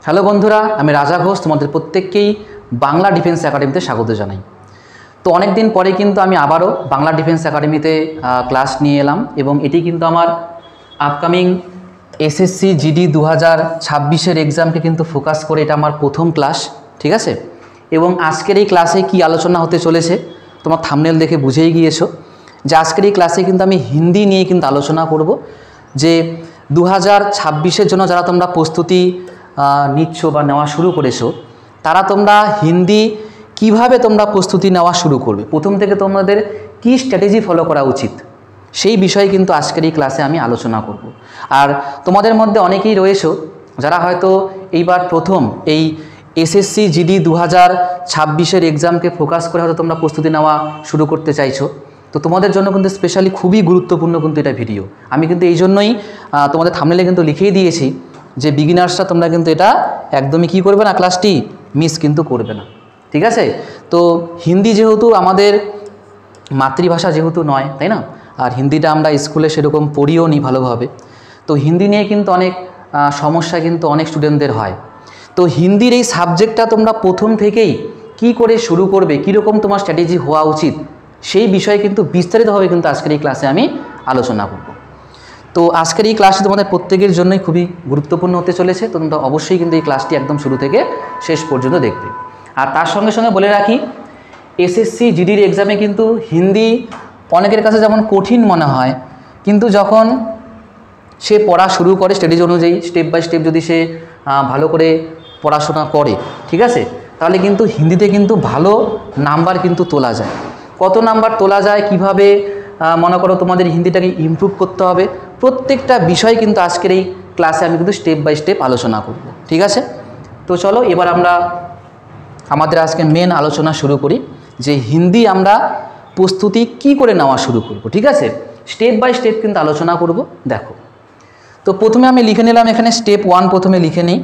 Hello বন্ধুরা, আমি রাজা ঘোষ তোমাদের প্রত্যেককেই বাংলা ডিফেন্স একাডেমিতে স্বাগত জানাই। তো অনেক দিন পরে কিন্তু আমি আবারও বাংলা ডিফেন্স একাডেমিতে ক্লাস নিয়ে এলাম এবং এটি কিন্তু আমার আপকামিং এসএসসি জিডি 2026-এর এক্সামকে কিন্তু ফোকাস করে এটা আমার প্রথম ক্লাস, ঠিক আছে। এবং আজকের এই ক্লাসে কি আলোচনা হতে চলেছে তোমার থাম্বনেল দেখে বুঝেই গিয়েছো যে আজকের এই ক্লাসে কিন্তু আমি হিন্দি নিয়ে কিন্তু আলোচনা করব যে 2026-এর জন্য যারা তোমরা প্রস্তুতি নিচ্ছ বা নেওয়া শুরু করেছো তারা তোমরা হিন্দি কিভাবে তোমরা প্রস্তুতি নেওয়া শুরু করবে, প্রথম থেকে তোমাদের কি স্ট্র্যাটেজি ফলো করা উচিত সেই বিষয়ে কিন্তু আজকের এই ক্লাসে আমি আলোচনা করব। আর তোমাদের মধ্যে অনেকেই রয়েছো যারা হয়তো এইবার প্রথম এই এসএসসি জিডি 2026-এর এক্সামকে ফোকাস করে হয়তো তোমরা প্রস্তুতি নেওয়া শুরু করতে চাইছো। তো তোমাদের জন্য কিন্তু স্পেশালি খুবই গুরুত্বপূর্ণ কিন্তু এটা ভিডিও। আমি কিন্তু এই জন্যই তোমাদের থাম্বনেলে কিন্তু লিখেই দিয়েছি যে বিগিনার্সরা তোমরা কিন্তু এটা একদমই কি করবে না, ক্লাসটি মিস কিন্তু করবে না, ঠিক আছে। তো হিন্দি যেহেতু আমাদের মাতৃভাষা যেহেতু নয়, তাই না, আর হিন্দিটা আমরা স্কুলে সেরকম পড়িও নি ভালোভাবে, তো হিন্দি নিয়ে কিন্তু অনেক সমস্যা কিন্তু অনেক স্টুডেন্টদের হয়। তো হিন্দির এই সাবজেক্টটা তোমরা প্রথম থেকেই কি করে শুরু করবে, কীরকম তোমার স্ট্র্যাটেজি হওয়া উচিত সেই বিষয়ে কিন্তু বিস্তারিতভাবে কিন্তু আজকের এই ক্লাসে আমি আলোচনা করব। তো আজকের এই ক্লাসটি তোমাদের প্রত্যেকের জন্যই খুবই গুরুত্বপূর্ণ হতে চলেছে। তো তোমরা অবশ্যই কিন্তু এই ক্লাসটি একদম শুরু থেকে শেষ পর্যন্ত দেখবে। আর তার সঙ্গে সঙ্গে বলে রাখি, এসএসসি জিডির এক্সামে কিন্তু হিন্দি অনেকের কাছে যেমন কঠিন মনে হয়, কিন্তু যখন সে পড়া শুরু করে স্ট্র্যাটেজি অনুযায়ী স্টেপ বাই স্টেপ যদি সে ভালো করে পড়াশোনা করে, ঠিক আছে, তাহলে কিন্তু হিন্দিতে কিন্তু ভালো নাম্বার কিন্তু তোলা যায়। কত নাম্বার তোলা যায়, কিভাবে মনে করো তোমাদের হিন্দিটাকে ইমপ্রুভ করতে হবে, প্রত্যেকটা বিষয় কিন্তু আজকের এই ক্লাসে আমি কিন্তু স্টেপ বাই স্টেপ আলোচনা করব, ঠিক আছে। তো চলো এবার আমরা আমাদের আজকে মেন আলোচনা শুরু করি যে হিন্দি আমরা প্রস্তুতি কি করে নেওয়া শুরু করব, ঠিক আছে। স্টেপ বাই স্টেপ কিন্তু আলোচনা করব। দেখো, তো প্রথমে আমি লিখে নিলাম এখানে স্টেপ 1, প্রথমে লিখে নিই।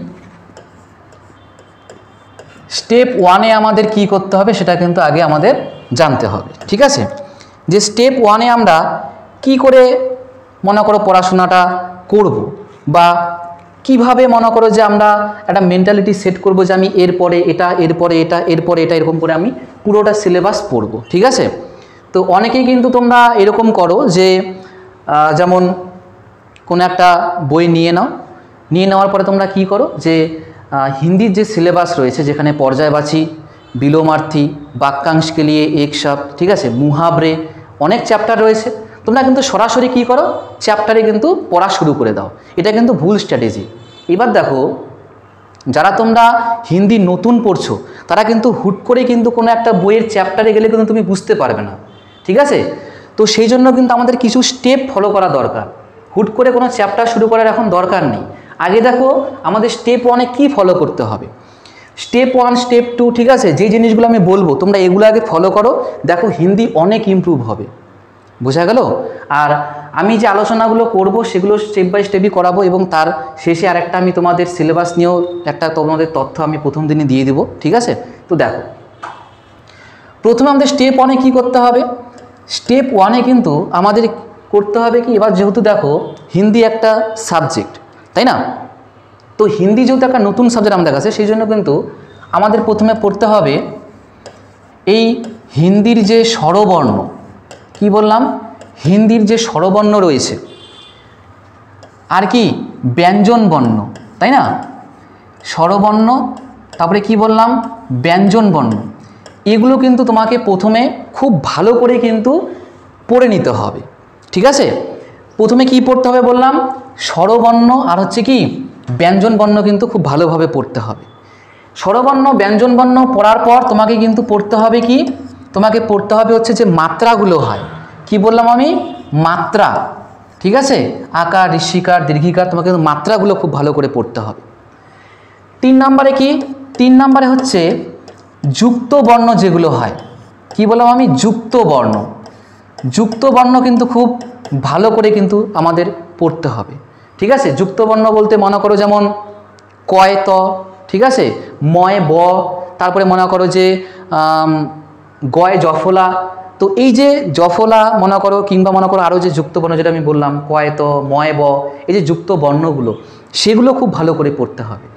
স্টেপ 1-এ আমাদের কি করতে হবে সেটা কিন্তু আগে আমাদের জানতে হবে, ঠিক আছে। যে স্টেপ 1-এ আমরা কি করে মনে করো পড়াশোনাটা করব, বা কিভাবে মনে করো যে আমরা একটা মেন্টালিটি সেট করব যে আমি এরপরে এটা, এরপরে এটা, এরপরে এটা, এরকম করে আমি পুরোটা সিলেবাস পড়ব, ঠিক আছে। তো অনেকেই কিন্তু তোমরা এরকম করো যে যেমন কোনো একটা বই নিয়ে নাও, নিয়ে নেওয়ার পরে তোমরা কি করো যে হিন্দির যে সিলেবাস রয়েছে যেখানে পর্যায়বাচী, বিলোমার্থী, বাক্যাংশকে নিয়ে এক শব্দ, ঠিক আছে, মুহাবরে, অনেক চ্যাপ্টার রয়েছে, তোমরা কিন্তু সরাসরি কি করো চ্যাপ্টারে কিন্তু পড়া শুরু করে দাও। এটা কিন্তু ভুল স্ট্র্যাটেজি। এবার দেখো, যারা তোমরা হিন্দি নতুন পড়ছো তারা কিন্তু হুট করে কিন্তু কোনো একটা বইয়ের চ্যাপ্টারে গেলে কিন্তু তুমি বুঝতে পারবে না, ঠিক আছে। তো সেই জন্য কিন্তু আমাদের কিছু স্টেপ ফলো করা দরকার। হুট করে কোনো চ্যাপ্টার শুরু করার এখন দরকার নেই। আগে দেখো আমাদের স্টেপ 1-এ কী ফলো করতে হবে, স্টেপ 1, স্টেপ 2, ঠিক আছে, যে জিনিসগুলো আমি বলবো তোমরা এগুলো আগে ফলো করো, দেখো হিন্দি অনেক ইমপ্রুভ হবে, বোঝা গেল। আর আমি যে আলোচনাগুলো করব সেগুলো স্টেপ বাই স্টেপই করাবো এবং তার শেষে আরেকটা আমি তোমাদের সিলেবাস নিয়েও একটা তোমাদের তথ্য আমি প্রথম দিনই দিয়ে দেবো, ঠিক আছে। তো দেখো, প্রথমে আমাদের স্টেপ 1-এ কী করতে হবে, স্টেপ 1-এ কিন্তু আমাদের করতে হবে কি, এবার যেহেতু দেখো হিন্দি একটা সাবজেক্ট, তাই না, তো হিন্দি যেহেতু একটা নতুন সাবজেক্ট আমাদের কাছে, সেই জন্য কিন্তু আমাদের প্রথমে পড়তে হবে এই হিন্দির যে স্বরবর্ণ, কি বললাম, হিন্দির যে স্বরবর্ণ রয়েছে আর কি ব্যঞ্জন বর্ণ, তাই না, স্বরবর্ণ, তারপরে কি বললাম ব্যঞ্জন বর্ণ, এগুলো কিন্তু তোমাকে প্রথমে খুব ভালো করে কিন্তু পড়ে নিতে হবে, ঠিক আছে। প্রথমে কি পড়তে হবে বললাম, স্বরবর্ণ আর হচ্ছে কি ব্যঞ্জন বর্ণ কিন্তু খুব ভালোভাবে পড়তে হবে। স্বরবর্ণ ব্যঞ্জন বর্ণ পড়ার পর তোমাকে কিন্তু পড়তে হবে কি, তোমাকে পড়তে হবে হচ্ছে যে মাত্রাগুলো হয়, কি বললাম আমি, মাত্রা, ঠিক আছে, আকার, ঋষিকার, দীর্ঘিকার, তোমাকে কিন্তু মাত্রাগুলো খুব ভালো করে পড়তে হবে। 3 নম্বরে কি, 3 নম্বরে হচ্ছে যুক্ত বর্ণ যেগুলো হয়, কি বললাম আমি, যুক্ত বর্ণ, যুক্ত বর্ণ কিন্তু খুব ভালো করে কিন্তু আমাদের পড়তে হবে, ঠিক আছে। যুক্ত বর্ণ বলতে মনে করো যেমন কয় ত, ঠিক আছে, ময় ব, তারপরে মনে করো যে গয় জফলা, তো এই যে জফলা মনে করো, কিংবা মনে করো আরও যে যুক্ত বর্ণ যেটা আমি বললাম কয় ত, ময় ব, এই যে যুক্ত বর্ণগুলো সেগুলো খুব ভালো করে পড়তে হবে।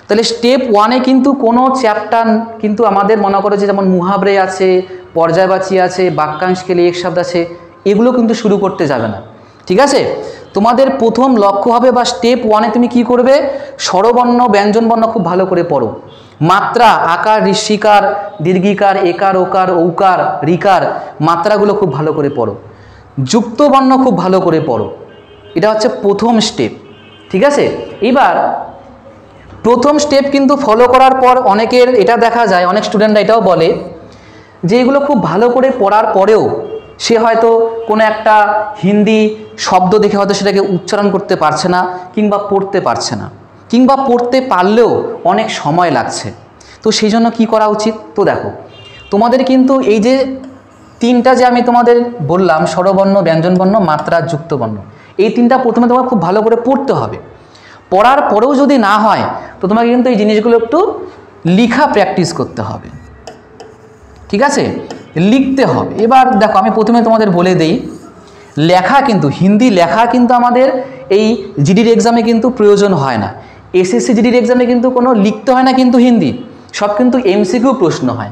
তাহলে স্টেপ 1-এ কিন্তু কোনো চ্যাপ্টার কিন্তু আমাদের মনে করো যে যেমন মুহাবরে আছে, পর্যায়বাচী আছে, বাক্যাংশ কেলি এক শব্দ আছে, এগুলো কিন্তু শুরু করতে যাবে না। ঠিক আছে, তোমাদের প্রথম লক্ষ্য হবে বা স্টেপ 1-এ তুমি কি করবে, স্বরবর্ণ ব্যঞ্জনবর্ণ খুব ভালো করে পড়ো, মাত্রা, আকার, ঋষিকার, দীর্ঘিকার, একার, ওকার, ঔকার, ঋকার, মাত্রাগুলো খুব ভালো করে পড়ো, যুক্তবর্ণ খুব ভালো করে পড়ো। এটা হচ্ছে প্রথম স্টেপ। ঠিক আছে, এবার প্রথম স্টেপ কিন্তু ফলো করার পর অনেকের এটা দেখা যায়, অনেক স্টুডেন্টরা এটাও বলে যে এগুলো খুব ভালো করে পড়ার পরেও সে হয়তো কোনো একটা হিন্দি শব্দ দেখে হয়তো সেটাকে উচ্চারণ করতে পারছে না, কিংবা পড়তে পারছে না, কিংবা পড়তে পারলেও অনেক সময় লাগছে। তো সেই জন্য কী করা উচিত? তো দেখো, তোমাদের কিন্তু এই যে তিনটা যে আমি তোমাদের বললাম, স্বরবর্ণ, ব্যঞ্জনবর্ণ, মাত্রা, যুক্তবর্ণ, এই তিনটা প্রথমে তোমার খুব ভালো করে পড়তে হবে। পড়ার পরেও যদি না হয় তো তোমাকে কিন্তু এই জিনিসগুলো একটু লিখা প্র্যাকটিস করতে হবে। ঠিক আছে, লিখতে হবে। এবার দেখো, আমি প্রথমে তোমাদের বলে দেই, লেখা কিন্তু হিন্দি লেখা কিন্তু আমাদের এই জিডির এক্সামে কিন্তু প্রয়োজন হয় না। এসএসসি জিডির এক্সামে কিন্তু কোনো লিখতে হয় না কিন্তু হিন্দি, সব কিন্তু এমসিকিউ প্রশ্ন হয়।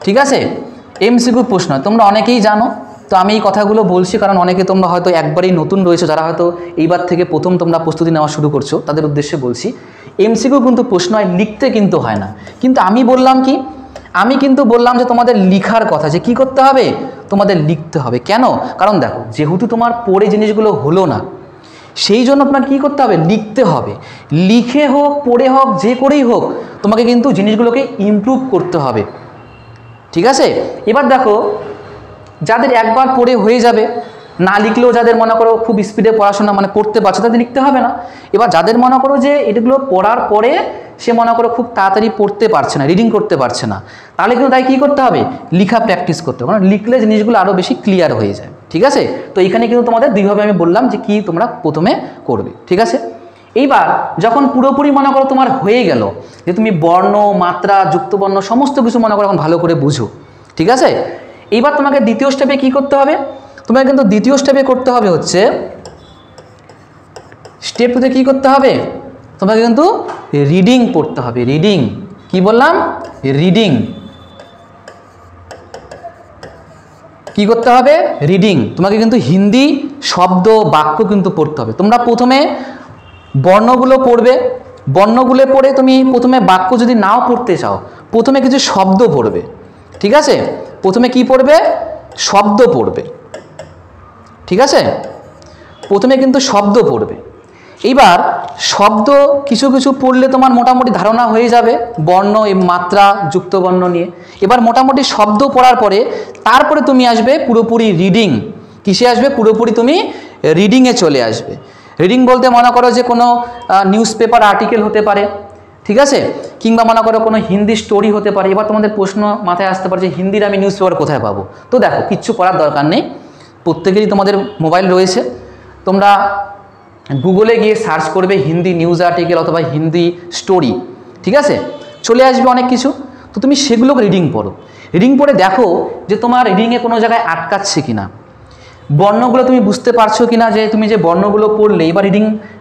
ঠিক আছে, এমসিকিউ প্রশ্ন হয়, তোমরা অনেকেই জানো। তো আমি এই কথাগুলো বলছি কারণ অনেকে তোমরা হয়তো একবারেই নতুন রয়েছে, যারা হয়তো এইবার থেকে প্রথম তোমরা প্রস্তুতি নেওয়া শুরু করছো, তাদের উদ্দেশ্যে বলছি, এমসিকিউ কিন্তু প্রশ্ন হয়, লিখতে কিন্তু হয় না। কিন্তু আমি বললাম কি, আমি কিন্তু বললাম যে তোমাদের লিখার কথা, যে কি করতে হবে, তোমাদের লিখতে হবে। কেন? কারণ দেখো, যেহেতু তোমার পড়ে জিনিসগুলো হলো না, সেই জন্য তোমার কী করতে হবে, লিখতে হবে। লিখে হোক, পড়ে হোক, যে করেই হোক, তোমাকে কিন্তু জিনিসগুলোকে ইমপ্রুভ করতে হবে। ঠিক আছে, এবার দেখো, যাদের একবার পড়ে হয়ে যাবে, না লিখলেও যাদের মনে করো খুব স্পিডে পড়াশোনা মানে পড়তে পারছে, তাদের লিখতে হবে না। এবার যাদের মনে করো যে এগুলো পড়ার পরে সে মনে করো খুব তাড়াতাড়ি পড়তে পারছে না, রিডিং করতে পারছে না, তাহলে কিন্তু তাই কী করতে হবে, লিখা প্র্যাকটিস করতে হবে। মানে লিখলে জিনিসগুলো আরও বেশি ক্লিয়ার হয়ে যায়। ঠিক আছে, তো এখানে কিন্তু তোমাদের দুইভাবে আমি বললাম যে কি তোমরা প্রথমে করবে। ঠিক আছে, এইবার যখন পুরোপুরি মনে করো তোমার হয়ে গেল, যে তুমি বর্ণ, মাত্রা, যুক্তবর্ণ সমস্ত কিছু মনে করো এখন ভালো করে বুঝো। ঠিক আছে, এইবার তোমাকে দ্বিতীয় স্টেপে কি করতে হবে, তোমাকে কিন্তু দ্বিতীয় স্টেপে করতে হবে হচ্ছে, স্টেপ 2-তে কী করতে হবে, তোমাকে কিন্তু রিডিং পড়তে হবে। রিডিং, কি বললাম, রিডিং। কি করতে হবে, রিডিং। তোমাকে কিন্তু হিন্দি শব্দ, বাক্য কিন্তু পড়তে হবে। তোমরা প্রথমে বর্ণগুলো পড়বে, বর্ণগুলো পড়ে তুমি প্রথমে বাক্য যদি নাও পড়তে চাও, প্রথমে কিছু শব্দ পড়বে। ঠিক আছে, প্রথমে কি পড়বে, শব্দ পড়বে। ঠিক আছে, প্রথমে কিন্তু শব্দ পড়বে। এইবার শব্দ কিছু কিছু পড়লে তোমার মোটামুটি ধারণা হয়ে যাবে বর্ণ, মাত্রা, যুক্তবর্ণ নিয়ে। এবার মোটামুটি শব্দ পড়ার পরে তারপরে তুমি আসবে পুরোপুরি রিডিং। কিসে আসবে, পুরোপুরি তুমি রিডিংয়ে চলে আসবে। রিডিং বলতে মনে করো যে কোনো নিউজ পেপার আর্টিকেল হতে পারে। ঠিক আছে, কিংবা মনে করো কোনো হিন্দি স্টোরি হতে পারে। এবার তোমাদের প্রশ্ন মাথায় আসতে পারে যে হিন্দির আমি নিউজ পেপার কোথায় পাবো। তো দেখো, কিচ্ছু করার দরকার নেই, প্রত্যেকেরই তোমাদের মোবাইল রয়েছে, তোমরা গুগলে গিয়ে সার্চ করবে হিন্দি নিউজ আর্টিকেল অথবা হিন্দি স্টোরি। ঠিক আছে, চলে আসবে অনেক কিছু। তো তুমি সেগুলোকে রিডিং পড়ো। রিডিং পড়ে দেখো যে তোমার রিডিংয়ে কোনো জায়গায় আটকাচ্ছে কিনা, বর্ণগুলো তুমি বুঝতে পারছো কিনা, যে তুমি যে বর্ণগুলো পড়লে এবার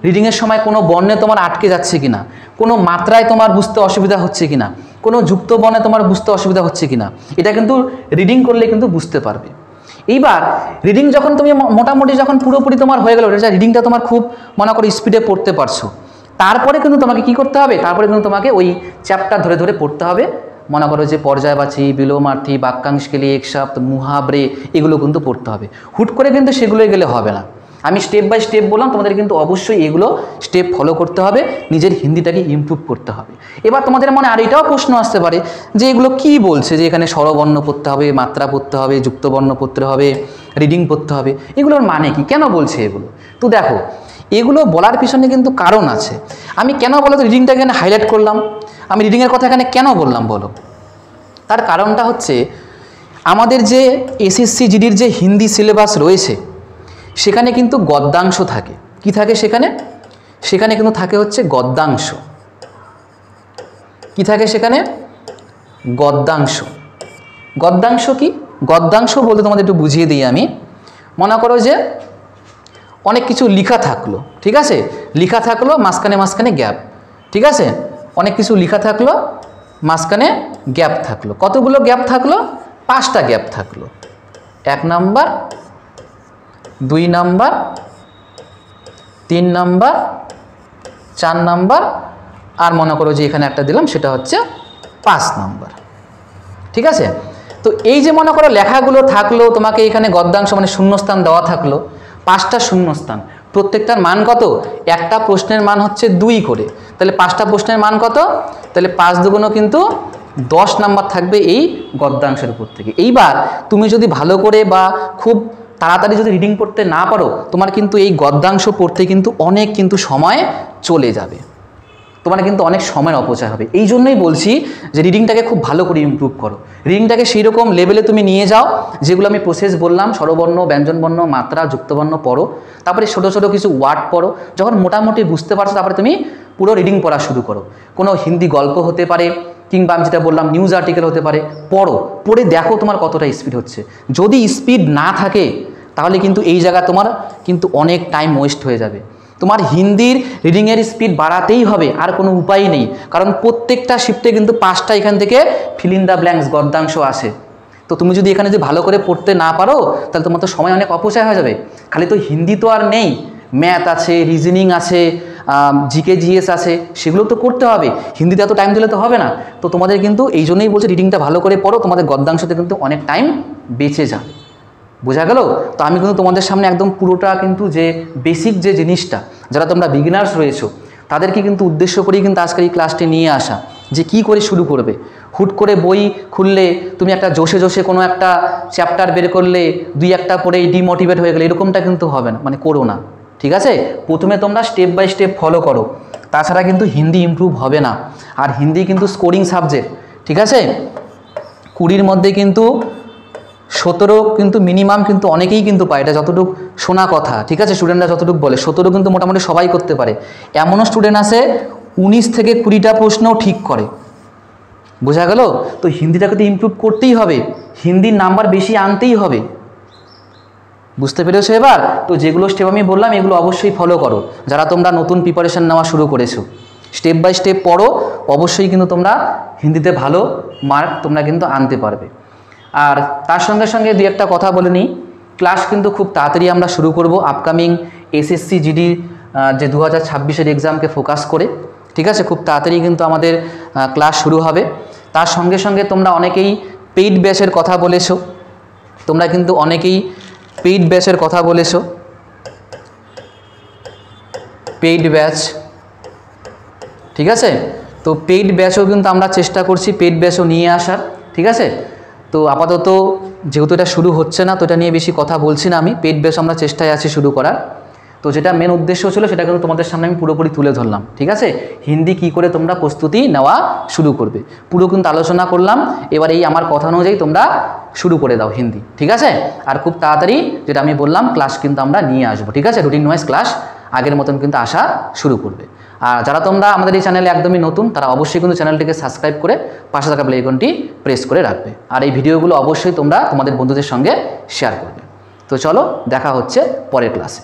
রিডিংয়ের সময় কোনো বর্ণে তোমার আটকে যাচ্ছে কিনা, কোনো মাত্রায় তোমার বুঝতে অসুবিধা হচ্ছে কিনা, কোনো যুক্ত বর্ণে তোমার বুঝতে অসুবিধা হচ্ছে কিনা, এটা কিন্তু রিডিং করলে কিন্তু বুঝতে পারবে। এইবার রিডিং যখন তুমি মোটামুটি যখন পুরোপুরি তোমার হয়ে গেল, রিডিংটা তোমার খুব মনে করো স্পিডে পড়তে পারছো, তারপরে কিন্তু তোমাকে কি করতে হবে, তারপরে কিন্তু তোমাকে ওই চ্যাপ্টার ধরে ধরে পড়তে হবে। মনে করো যে পর্যায়বাচী, বিলোমার্থী, বাক্যাংশ কেলি, এক শব্দ, মুহাবরে, এগুলো কিন্তু পড়তে হবে। হুট করে কিন্তু সেগুলোই গেলে হবে না। আমি স্টেপ বাই স্টেপ বললাম, তোমাদের কিন্তু অবশ্যই এগুলো স্টেপ ফলো করতে হবে, নিজের হিন্দিটাকে ইমপ্রুভ করতে হবে। এবার তোমাদের মনে আর এটাও প্রশ্ন আসতে পারে যে এগুলো কি বলছে, যে এখানে স্বরবর্ণ পড়তে হবে, মাত্রা পড়তে হবে, যুক্তবর্ণ পড়তে হবে, রিডিং পড়তে হবে, এগুলোর মানে কি, কেন বলছে এগুলো? তো দেখো, এগুলো বলার পিছনে কিন্তু কারণ আছে। আমি কেন বলো তো রিডিংটা এখানে হাইলাইট করলাম, আমি রিডিংয়ের কথা এখানে কেন বললাম বলো? তার কারণটা হচ্ছে, আমাদের যে এসএসসি জিডির যে হিন্দি সিলেবাস রয়েছে, সেখানে কিন্তু গদ্যাংশ থাকে। কি থাকে সেখানে? সেখানে কিন্তু থাকে হচ্ছে গদ্যাংশ। কি থাকে সেখানে? গদ্যাংশ। গদ্যাংশ কি? গদ্যাংশ বলতে তোমাদের একটু বুঝিয়ে দিই আমি। মনে করো যে অনেক কিছু লেখা থাকলো, ঠিক আছে, লেখা থাকলো, মাঝখানে মাঝখানে গ্যাপ, ঠিক আছে, অনেক কিছু লেখা থাকলো, মাঝখানে গ্যাপ থাকলো। কতগুলো গ্যাপ থাকলো? 5টা গ্যাপ থাকলো। 1 নাম্বার, 2 নাম্বার, 3 নাম্বার, 4 নাম্বার, আর মনে করো যে এখানে একটা দিলাম, সেটা হচ্ছে 5 নাম্বার। ঠিক আছে? তো এই যে মনে করো লেখাগুলো থাকলো, তোমাকে এখানে গদ্যাংশ মানে শূন্যস্থান দেওয়া থাকলো, 5টা শূন্যস্থান, প্রত্যেকটার মান কত? একটা প্রশ্নের মান হচ্ছে 2 করে, তাহলে 5টা প্রশ্নের মান কত? তাহলে 5 দুগুণও কিন্তু 10 নাম্বার থাকবে এই গদ্যাংশের উপর থেকে। এইবার তুমি যদি ভালো করে বা খুব তাড়াতাড়ি যদি রিডিং পড়তে না পারো, তোমার কিন্তু এই গদ্যাংশ পড়তে কিন্তু অনেক কিন্তু সময় চলে যাবে, তোমার কিন্তু অনেক সময়ের অপচয় হবে। এই জন্যই বলছি যে রিডিংটাকে খুব ভালো করে ইমপ্রুভ করো, রিডিংটাকে সেই রকম লেভেলে তুমি নিয়ে যাও যেগুলো আমি প্রসেস বললাম, স্বরবর্ণ, ব্যঞ্জনবর্ণ, মাত্রা, যুক্তবর্ণ পড়ো, তারপরে ছোটো ছোটো কিছু ওয়ার্ড পড়ো। যখন মোটামুটি বুঝতে পারছো, তারপরে তুমি পুরো রিডিং পড়া শুরু করো। কোনো হিন্দি গল্প হতে পারে, কিংবা আমি যেটা বললাম নিউজ আর্টিকেল হতে পারে, পড়ো, পড়ে দেখো তোমার কতটা স্পিড হচ্ছে। যদি স্পিড না থাকে তাহলে কিন্তু এই জায়গা তোমার কিন্তু অনেক টাইম ওয়েস্ট হয়ে যাবে। তোমার হিন্দির রিডিংয়ের স্পিড বাড়াতেই হবে, আর কোনো উপায় নেই, কারণ প্রত্যেকটা শিফটে কিন্তু 5টা এখান থেকে ফিল ইন দ্য ব্ল্যাঙ্কস গদ্যাংশ আসে। তো তুমি যদি এখানে যদি ভালো করে পড়তে না পারো, তাহলে তোমার তো সময় অনেক অপচয় হয়ে যাবে। খালি তো হিন্দি তো আর নেই, ম্যাথ আছে, রিজনিং আছে, জিকে জিএস আছে, সেগুলো তো করতে হবে। হিন্দিতে এত টাইম দিলে তো হবে না। তো তোমাদের কিন্তু এই জন্যই বলছে রিডিংটা ভালো করে পড়ো, তোমাদের গদ্যাংশতে কিন্তু অনেক টাইম বেঁচে যাবে। বোঝা গেল? তো আমি কিন্তু তোমাদের সামনে একদম পুরোটা কিন্তু যে বেসিক যে জিনিসটা, যারা তোমরা বিগিনার্স রয়েছো তাদেরকে কিন্তু উদ্দেশ্য করেই কিন্তু আজকের এই ক্লাসটি নিয়ে আসা, যে কি করে শুরু করবে। হুট করে বই খুললে তুমি একটা জোশে জোশে কোনো একটা চ্যাপ্টার বের করলে 2-1টা পড়েই ডিমোটিভেট হয়ে গেলে, এরকমটা কিন্তু হবে না, মানে করো না। ঠিক আছে? প্রথমে তোমরা স্টেপ বাই স্টেপ ফলো করো, তাছাড়া কিন্তু হিন্দি ইমপ্রুভ হবে না। আর হিন্দি কিন্তু স্কোরিং সাবজেক্ট, ঠিক আছে? 20-র মধ্যে কিন্তু 17 কিন্তু মিনিমাম কিন্তু অনেকেই কিন্তু পায়, এটা যতটুকু শোনা কথা। ঠিক আছে? স্টুডেন্টরা যতটুকু বলে 17 কিন্তু মোটামুটি সবাই করতে পারে। এমনও স্টুডেন্ট আছে 19 থেকে 20টা প্রশ্নও ঠিক করে। বোঝা গেল? তো হিন্দিটাকে তো ইমপ্রুভ করতেই হবে, হিন্দির নাম্বার বেশি আনতেই হবে। বুঝতে পেরেছো এবার? তো যেগুলো স্টেপ আমি বললাম এগুলো অবশ্যই ফলো করো, যারা তোমরা নতুন প্রিপারেশন নেওয়া শুরু করেছো। স্টেপ বাই স্টেপ পড়ো, অবশ্যই কিন্তু তোমরা হিন্দিতে ভালো মার্ক তোমরা কিন্তু আনতে পারবে। আর তার সঙ্গে সঙ্গে 2-একটা কথা বলে নিই, ক্লাস কিন্তু খুব তাড়াতাড়ি আমরা শুরু করব আপকামিং এসএসসি জিডি যে 2026-এর এক্সামকে ফোকাস করে। ঠিক আছে? খুব তাড়াতাড়ি কিন্তু আমাদের ক্লাস শুরু হবে। তার সঙ্গে সঙ্গে তোমরা অনেকেই পেইড ব্যাচের কথা বলেছো, তোমরা কিন্তু অনেকেই পেইড ব্যাচের কথা বলেছো, পেইড ব্যাচ। ঠিক আছে? তো পেইড ব্যাচও কিন্তু আমরা চেষ্টা করছি পেইড ব্যাচও নিয়ে আসার। ঠিক আছে? তো আপাতত যেহেতু এটা শুরু হচ্ছে না, তো এটা নিয়ে বেশি কথা বলছি না আমি। পেইড ব্যাচ আমরা চেষ্টায় আছি শুরু করার। তো যেটা মেন উদ্দেশ্য ছিল সেটা কিন্তু তোমাদের সামনে আমি পুরোপুরি তুলে ধরলাম। ঠিক আছে? হিন্দি কি করে তোমরা প্রস্তুতি নেওয়া শুরু করবে পুরো কিন্তু আলোচনা করলাম। এবার এই আমার কথা অনুযায়ী তোমরা শুরু করে দাও হিন্দি। ঠিক আছে? আর খুব তাড়াতাড়ি যেটা আমি বললাম ক্লাস কিন্তু আমরা নিয়ে আসবো। ঠিক আছে? রুটিন ওয়াইজ ক্লাস আগের মতন কিন্তু আসা শুরু করবে। আর যারা তোমরা আমাদের এই চ্যানেলে একদমই নতুন, তারা অবশ্যই কিন্তু চ্যানেলটিকে সাবস্ক্রাইব করে পাশে থাকা বেল আইকনটি প্রেস করে রাখবে। আর এই ভিডিওগুলো অবশ্যই তোমরা তোমাদের বন্ধুদের সঙ্গে শেয়ার করবে। তো চলো, দেখা হচ্ছে পরের ক্লাসে।